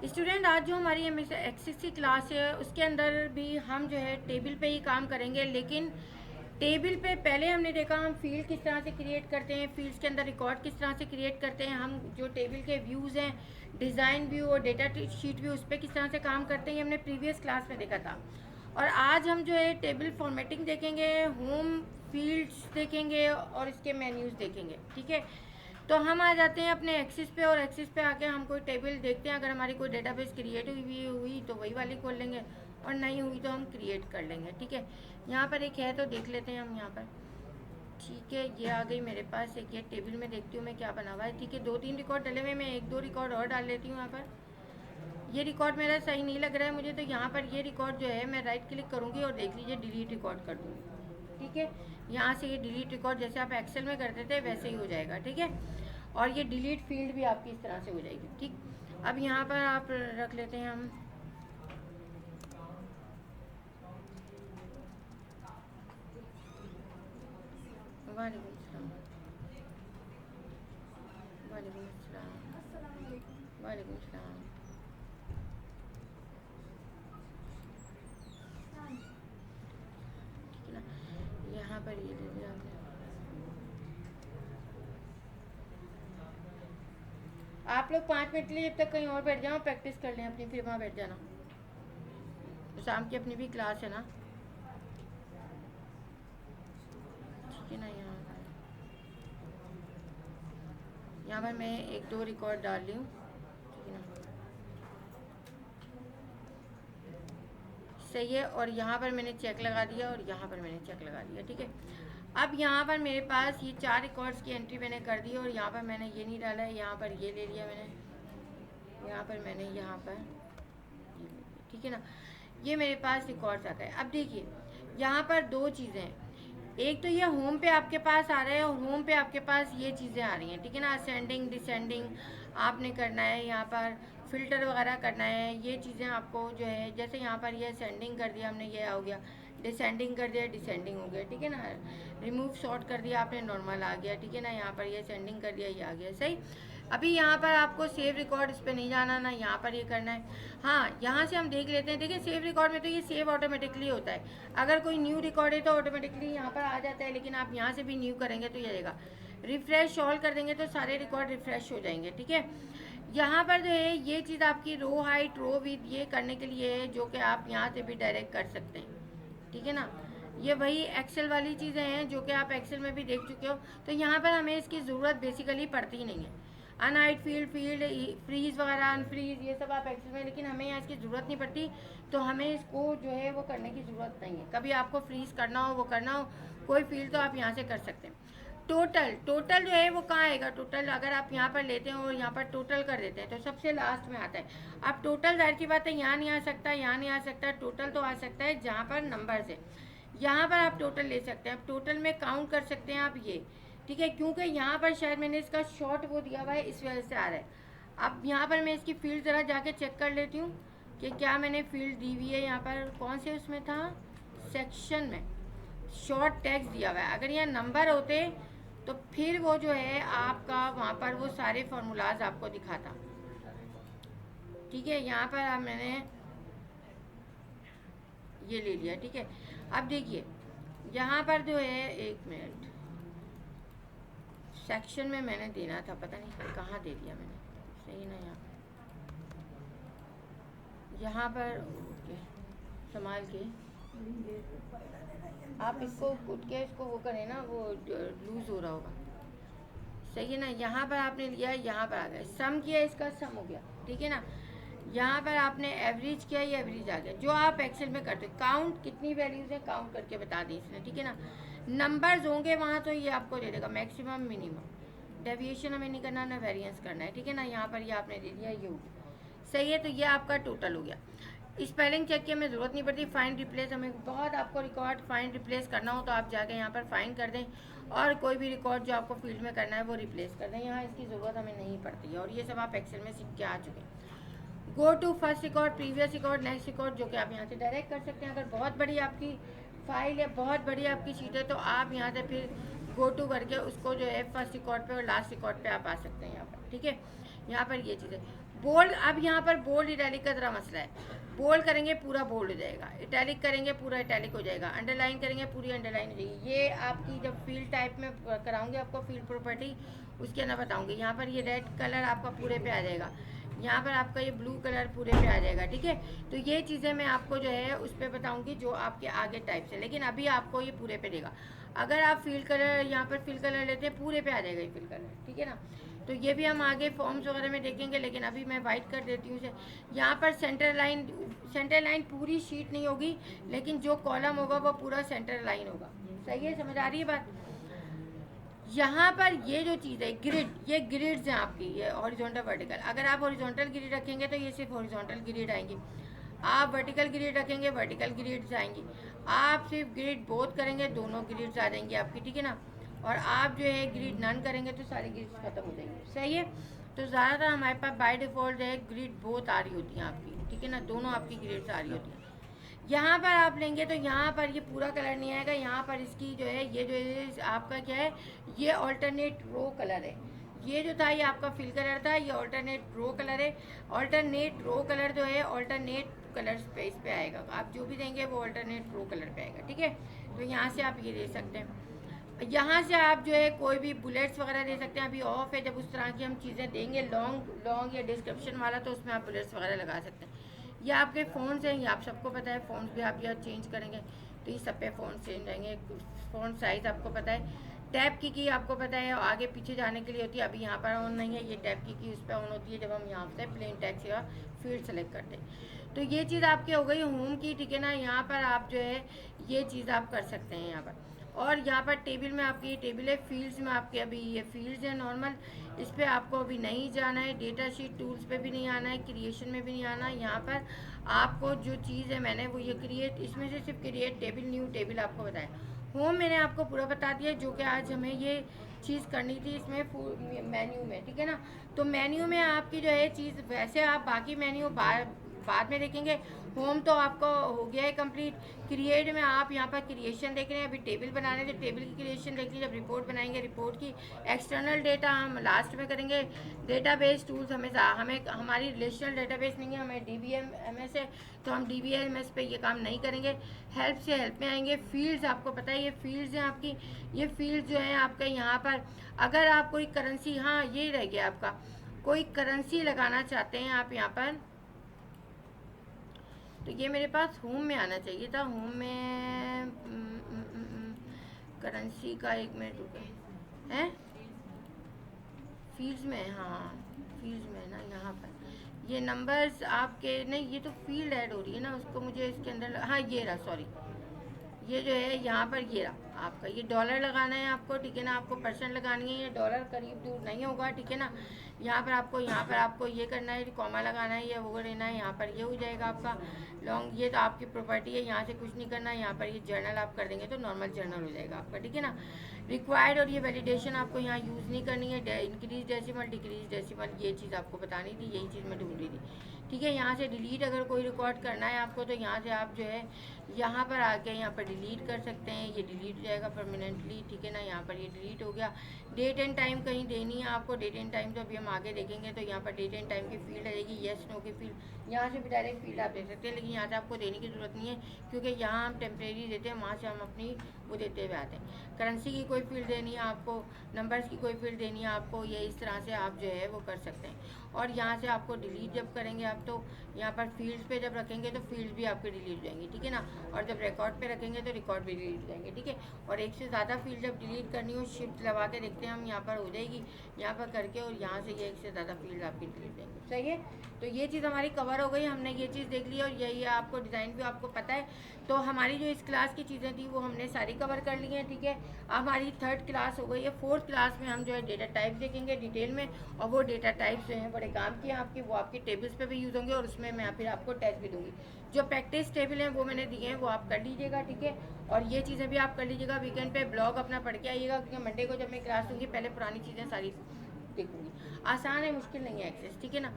Student, आज जो हमारी एक्सेस की क्लास है उसके अंदर भी हम जो है टेबल पे ही काम करेंगे, लेकिन टेबल पे पहले हमने देखा हम फील्ड किस तरह से क्रिएट करते हैं, फील्ड्स के अंदर रिकॉर्ड किस तरह से क्रिएट करते हैं, हम जो टेबल के व्यूज़ हैं, डिज़ाइन व्यू और डेटा शीट व्यू, उस पर किस तरह से काम करते हैं, ये हमने प्रीवियस क्लास में देखा था। और आज हम जो है टेबल फॉर्मेटिंग देखेंगे, होम फील्ड्स देखेंगे और इसके मेन्यूज़ देखेंगे। ठीक है, तो हम आ जाते हैं अपने एक्सिस पे, और एक्सिस पे आके हम कोई टेबल देखते हैं। अगर हमारी कोई डेटाबेस क्रिएट हुई तो वही वाली खोल लेंगे, और नहीं हुई तो हम क्रिएट कर लेंगे। ठीक है, यहाँ पर एक है तो देख लेते हैं हम यहाँ पर। ठीक है, ये आ गई मेरे पास एक, ये टेबल में देखती हूँ मैं क्या बना हुआ है। ठीक है, 2-3 रिकॉर्ड डले हुए, मैं 1-2 रिकॉर्ड और डाल लेती हूँ यहाँ पर। ये रिकॉर्ड मेरा सही नहीं लग रहा है मुझे, तो यहाँ पर ये रिकॉर्ड जो है मैं राइट क्लिक करूँगी और देख लीजिए डिलीट रिकॉर्ड कर दूँगी। ठीक है, यहाँ से ये डिलीट रिकॉर्ड जैसे आप एक्सेल में करते थे वैसे ही हो जाएगा। ठीक है, और ये डिलीट फील्ड भी आपकी इस तरह से हो जाएगी। ठीक, अब यहाँ पर आप रख लेते हैं हम वालेकुम सलाम, वालेकुम सलाम, वालेकुम सलाम। ठीक है ना, यहाँ पर ये ले लिया आपने। आप लोग 5 मिनट के लिए जब तक कहीं और बैठ जाओ, प्रैक्टिस कर लें अपनी, फिर वहाँ बैठ जाना। शाम की अपनी भी क्लास है ना। ठीक है ना, यहाँ पर मैं 1-2 रिकॉर्ड डाल रही हूँ। ठीक है ना, सही है, और यहाँ पर मैंने चेक लगा दिया और यहाँ पर मैंने चेक लगा दिया। ठीक है, अब यहाँ पर मेरे पास ये 4 रिकॉर्ड्स की एंट्री मैंने कर दी, और यहाँ पर मैंने ये नहीं डाला है, यहाँ पर ये ले लिया मैंने, यहाँ पर मैंने यहाँ पर ये ले लिया। ठीक है ना, ये मेरे पास रिकॉर्ड्स आ गए। अब देखिए यहाँ पर 2 चीज़ें हैं, एक तो ये होम पे आपके पास आ रहा है और होम पे आपके पास ये चीज़ें आ रही हैं। ठीक है ना, असेंडिंग डिसेंडिंग आपने करना है, यहाँ पर फ़िल्टर वगैरह करना है, ये चीज़ें आपको जो है, जैसे यहाँ पर ये असेंडिंग कर दिया हमने, ये हो गया, डिसेंडिंग कर दिया, डिसेंडिंग हो गया। ठीक है ना, रिमूव शॉर्ट कर दिया आपने, नॉर्मल आ गया। ठीक है ना, यहाँ पर ये असेंडिंग कर दिया, ये आ गया। सही, अभी यहाँ पर आपको सेव रिकॉर्ड इस पर नहीं जाना ना, यहाँ पर ये करना है। हाँ, यहाँ से हम देख लेते हैं। देखिए, सेव रिकॉर्ड में तो ये सेव ऑटोमेटिकली होता है, अगर कोई न्यू रिकॉर्ड है तो ऑटोमेटिकली यहाँ पर आ जाता है, लेकिन आप यहाँ से भी न्यू करेंगे तो ये आएगा। रिफ्रेश ऑल कर देंगे तो सारे रिकॉर्ड रिफ्रेश हो जाएंगे। ठीक है, यहाँ पर जो है ये चीज़ आपकी रो हाइट रो विथ ये करने के लिए है, जो कि आप यहाँ से भी डायरेक्ट कर सकते हैं। ठीक है ना, ये वही एक्सेल वाली चीज़ें हैं जो कि आप एक्सेल में भी देख चुके हो, तो यहाँ पर हमें इसकी ज़रूरत बेसिकली पड़ती ही नहीं है। अनहाइड फील्ड फ्रीज वगैरह अनफ्रीज ये सब आप एक्सेल में, लेकिन हमें यहाँ इसकी ज़रूरत नहीं पड़ती, तो हमें इसको जो है वो करने की ज़रूरत नहीं है। कभी आपको फ्रीज करना हो, वो करना हो, कोई फील्ड तो आप यहाँ से कर सकते हैं। टोटल जो है वो कहाँ आएगा, टोटल अगर आप यहाँ पर लेते हैं और यहाँ पर टोटल कर देते हैं तो सबसे लास्ट में आता है। अब टोटल जाहिर की बात है यहाँ नहीं आ सकता, यहाँ नहीं आ सकता, टोटल तो आ सकता है जहाँ पर नंबर से, यहाँ पर आप टोटल ले सकते हैं। अब टोटल में काउंट कर सकते हैं आप ये। ठीक है, क्योंकि यहाँ पर शायद मैंने इसका शॉर्ट वो दिया हुआ है, इस वजह से आ रहा है। अब यहाँ पर मैं इसकी फील्ड ज़रा जाके चेक कर लेती हूँ कि क्या मैंने फील्ड दी हुई है। यहाँ पर कौन से उसमें था, सेक्शन में शॉर्ट टैक्स दिया हुआ है। अगर यहाँ नंबर होते तो फिर वो जो है आपका वहाँ पर वो सारे फार्मूलाज आपको दिखाता। ठीक है, यहाँ पर मैंने ये ले लिया। ठीक है, अब देखिए यहाँ पर जो है, एक मिनट, सेक्शन में मैंने देना था, पता नहीं कहाँ दे दिया मैंने, सही ना, यहाँ पर ओके, संभाल के आप इसको उठ के इसको वो करें ना, वो लूज़ हो रहा होगा। सही है ना, यहाँ पर आपने लिया, यहाँ पर आ गया, सम किया, इसका सम हो गया। ठीक है ना, यहाँ पर आपने एवरेज किया, ये एवरेज आ गया, जो आप एक्सेल में करते हो। काउंट कितनी वैल्यूज़ हैं काउंट करके बता दी इसने। ठीक है ना, नंबर्स होंगे वहाँ तो ये आपको दे देगा मैक्सिमम मिनिमम, डेविएशन हमें नहीं करना, ना वेरिएंस करना है। ठीक है ना, यहाँ पर ये आपने दे दिया, ये हो गया। सही है, तो ये आपका टोटल हो गया। स्पेलिंग चेक की हमें ज़रूरत नहीं पड़ती, फाइंड रिप्लेस, हमें बहुत आपको रिकॉर्ड फाइंड रिप्लेस करना हो तो आप जाके यहाँ पर फाइंड कर दें, और कोई भी रिकॉर्ड जो आपको फील्ड में करना है वो रिप्लेस कर दें, यहाँ इसकी ज़रूरत हमें नहीं पड़ती है। और ये सब आप एक्सेल में सीख के आ चुके हैं। Go to first record, previous record, next record, जो कि आप यहाँ से डायरेक्ट कर सकते हैं। अगर बहुत बड़ी आपकी फाइल है, बहुत बड़ी आपकी शीट है, तो आप यहाँ से फिर गो टू करके उसको जो है फर्स्ट रिकॉर्ड पे और लास्ट रिकॉर्ड पे आप आ सकते हैं यहाँ पर। ठीक है, यहाँ पर ये चीज़ है। बोल्ड, अब यहाँ पर बोल्ड इटैलिक का ज़रा मसला है। बोल्ड करेंगे पूरा बोल्ड हो जाएगा, इटैलिक करेंगे पूरा इटैलिक हो जाएगा, अंडरलाइन करेंगे पूरी अंडरलाइन हो जाएगी। ये आपकी जब फील्ड टाइप में कराऊंगी आपको फील्ड प्रॉपर्टी, उसके अंदर बताऊंगी। यहाँ पर ये रेड कलर आपका पूरे पे आ जाएगा, यहाँ पर आपका ये ब्लू कलर पूरे पे आ जाएगा, ठीक है। तो ये चीज़ें मैं आपको जो है उस पर बताऊँगी जो आपके आगे टाइप से, लेकिन अभी आपको ये पूरे पे देगा। अगर आप फील्ड कलर यहाँ पर फील्ड कलर लेते हैं पूरे पे आ जाएगा ये फील्ड कलर, ठीक है ना। तो ये भी हम आगे फॉर्म्स वगैरह में देखेंगे, लेकिन अभी मैं वाइट कर देती हूँ इसे। यहाँ पर सेंटर लाइन पूरी शीट नहीं होगी, लेकिन जो कॉलम होगा वो पूरा सेंटर लाइन होगा। सही है, समझ आ रही है बात। यहाँ पर ये जो चीज़ है ग्रिड, ये ग्रिड्स हैं आपकी, ये हॉरिजॉन्टल वर्टिकल। अगर आप हॉरिजॉन्टल ग्रिड रखेंगे तो ये सिर्फ हॉरिजॉन्टल ग्रिड आएंगी, आप वर्टिकल ग्रिड रखेंगे वर्टिकल ग्रिड्स आएंगी, आप सिर्फ ग्रिड बोथ करेंगे दोनों ग्रिड्स आ जाएंगी आपकी, ठीक है ना। और आप जो है ग्रिड नन करेंगे तो सारी ग्रिड्स खत्म हो जाएंगी। सही है, तो ज़्यादातर हमारे पास बाय डिफ़ॉल्ट है ग्रिड बोथ आ रही होती हैं आपकी, ठीक है ना, दोनों आपकी ग्रिड्स आ रही होती हैं। यहाँ पर आप लेंगे तो यहाँ पर ये पूरा कलर नहीं आएगा, यहाँ पर इसकी जो है ये जो है आपका क्या है, ये ऑल्टरनेट रो कलर है। ये जो था ये आपका फिल कलर था, ये ऑल्टरनेट रो कलर है। ऑल्टरनेट रो कलर जो है ऑल्टरनेट कलर स्पेस पे आएगा, आप जो भी देंगे वो ऑल्टरनेट रो कलर पे आएगा, ठीक है। तो यहाँ से आप ये दे सकते हैं, यहाँ से आप जो है कोई भी बुलेट्स वगैरह दे सकते हैं। अभी ऑफ है, जब उस तरह की हम चीज़ें देंगे लॉन्ग या डिस्क्रिप्शन वाला, तो उसमें आप बुलेट्स वगैरह लगा सकते हैं। ये आपके फ़ोन्स हैं, ये आप सबको पता है, फ़ोन्स भी आप यहाँ चेंज करेंगे तो ये सब पे फ़ोन चेंज रहेंगे। फ़ोन साइज़ आपको पता है, टैब की आपको पता है आगे पीछे जाने के लिए होती है, अभी यहाँ पर ऑन नहीं है। ये टैब की उस पर ऑन होती है जब हम यहाँ से प्लेन टेक्स्ट या फील्ड सेलेक्ट करते हैं। तो ये चीज़ आपकी हो गई होम की, ठीक है ना। यहाँ पर आप जो है ये चीज़ आप कर सकते हैं यहाँ पर। और यहाँ पर टेबल में आपकी ये टेबल है, फील्ड्स में आपके अभी ये फील्ड्स है नॉर्मल, इस पर आपको अभी नहीं जाना है। डेटा शीट टूल्स पे भी नहीं आना है, क्रिएशन में भी नहीं आना है। यहाँ पर आपको जो चीज़ है मैंने वो ये क्रिएट, इसमें से सिर्फ क्रिएट टेबल न्यू टेबल आपको बताया। होम मैंने आपको पूरा बता दिया, जो कि आज हमें ये चीज़ करनी थी इसमें मेन्यू में, ठीक है ना। तो मेन्यू में आपकी जो है चीज़, वैसे आप बाकी मेन्यू बाद में देखेंगे। होम तो आपको हो गया है कंप्लीट। क्रिएट में आप यहाँ पर क्रिएशन देख रहे हैं, अभी टेबल बना रहे हैं तो टेबल की क्रिएशन देख लीजिए। जब रिपोर्ट बनाएंगे रिपोर्ट की एक्सटर्नल डेटा हम लास्ट में करेंगे। डेटाबेस टूल्स हमें हमारी रिलेशनल डेटाबेस नहीं है, हमें DBMS है, तो हम DBMS पे ये काम नहीं करेंगे। हेल्प से हेल्प में आएंगे। फील्ड्स आपको पता है ये फील्ड्स हैं आपकी, ये फील्ड्स जो हैं आपके यहाँ पर, अगर आप कोई करेंसी, हाँ ये रह गया आपका, कोई करेंसी लगाना चाहते हैं आप यहाँ पर, तो ये मेरे पास होम में आना चाहिए था। होम में करेंसी का 1 मिनट रुके हैं, फील्ड्स में, हाँ फील्ड्स में ना, यहाँ पर ये नंबर्स आपके नहीं, ये तो फील्ड ऐड हो रही है ना, उसको मुझे इसके अंदर, हाँ ये रहा, सॉरी ये जो है यहाँ पर ये रहा आपका, ये डॉलर लगाना है आपको, ठीक है ना। आपको परसेंट लगानी है, ये डॉलर करीब दूर नहीं होगा, ठीक है ना। यहाँ पर आपको ये करना है, कॉमा लगाना है, ये वो लेना है, यहाँ पर ये हो जाएगा आपका लॉन्ग। ये तो आपकी प्रॉपर्टी है, यहाँ से कुछ नहीं करना है। यहाँ पर ये जर्नल आप कर देंगे तो नॉर्मल जर्नल हो जाएगा आपका, ठीक है ना। रिक्वायर्ड और ये वैलिडेशन आपको यहाँ यूज़ नहीं करनी है। इंक्रीज डेसिमल डिक्रीज डेसिमल ये चीज़ आपको बतानी थी, यही चीज़ मैं ढूंढ रही थी, ठीक है। यहाँ से डिलीट अगर कोई रिकॉर्ड करना है आपको, तो यहाँ से आप जो है यहाँ पर आके यहाँ पर डिलीट कर सकते हैं, ये डिलीट हो जाएगा परमानेंटली, ठीक है ना। यहाँ पर ये डिलीट हो गया। डेट एंड टाइम कहीं देनी है आपको, डेट एंड टाइम तो अभी हम आगे देखेंगे। तो यहाँ पर डेट एंड टाइम की फील्ड रहेगी, येस नो की फील्ड, यहाँ से भी डायरेक्ट फील्ड आप दे सकते हैं, लेकिन यहाँ से आपको देने की ज़रूरत नहीं है, क्योंकि यहाँ हम टेम्प्रेरी देते हैं, वहाँ से हम अपनी वो देते हुए आते हैं। करेंसी की कोई फील्ड देनी है आपको, नंबर्स की कोई फील्ड देनी है आपको, ये इस तरह से आप जो है वो कर सकते हैं। और यहाँ से आपको डिलीट जब करेंगे आप, तो यहाँ पर फील्ड्स पे जब रखेंगे तो फील्ड भी आपके डिलीट हो जाएंगी, ठीक है ना। और जब रिकॉर्ड पे रखेंगे तो रिकॉर्ड भी डिलीट हो जाएंगे, ठीक है। और एक से ज़्यादा फील्ड जब डिलीट करनी हो, शिफ्ट दबा के देखते हैं हम, यहाँ पर हो जाएगी, यहाँ पर करके, और यहाँ से ये एक से ज़्यादा फील्ड आपकी डिलीट जाएंगे, सही है। तो ये चीज़ हमारी कवर हो गई, हमने ये चीज़ देख ली, और यही आपको डिज़ाइन भी आपको पता है। तो हमारी जो इस क्लास की चीज़ें थी वो हमने सारी कवर कर ली हैं, ठीक है। हमारी 3rd क्लास हो गई है। 4th क्लास में हम जो है डेटा टाइप देखेंगे डिटेल में, और वो डेटा टाइप्स जो हैं बड़े काम की हैं आपकी, वो आपकी टेबल्स पे भी यूज़ होंगे, और उसमें मैं फिर आपको टेस्ट भी दूंगी। जो प्रैक्टिस टेबल हैं वो मैंने दिए हैं, वो आप कर लीजिएगा, ठीक है। और ये चीज़ें भी आप कर लीजिएगा। वीकेंड पे ब्लॉग अपना पढ़ के आइएगा, क्योंकि मंडे को जब मैं क्लास दूँगी पहले पुरानी चीज़ें सारी देखूँगी। आसान है, मुश्किल नहीं है एक्सेस, ठीक है ना।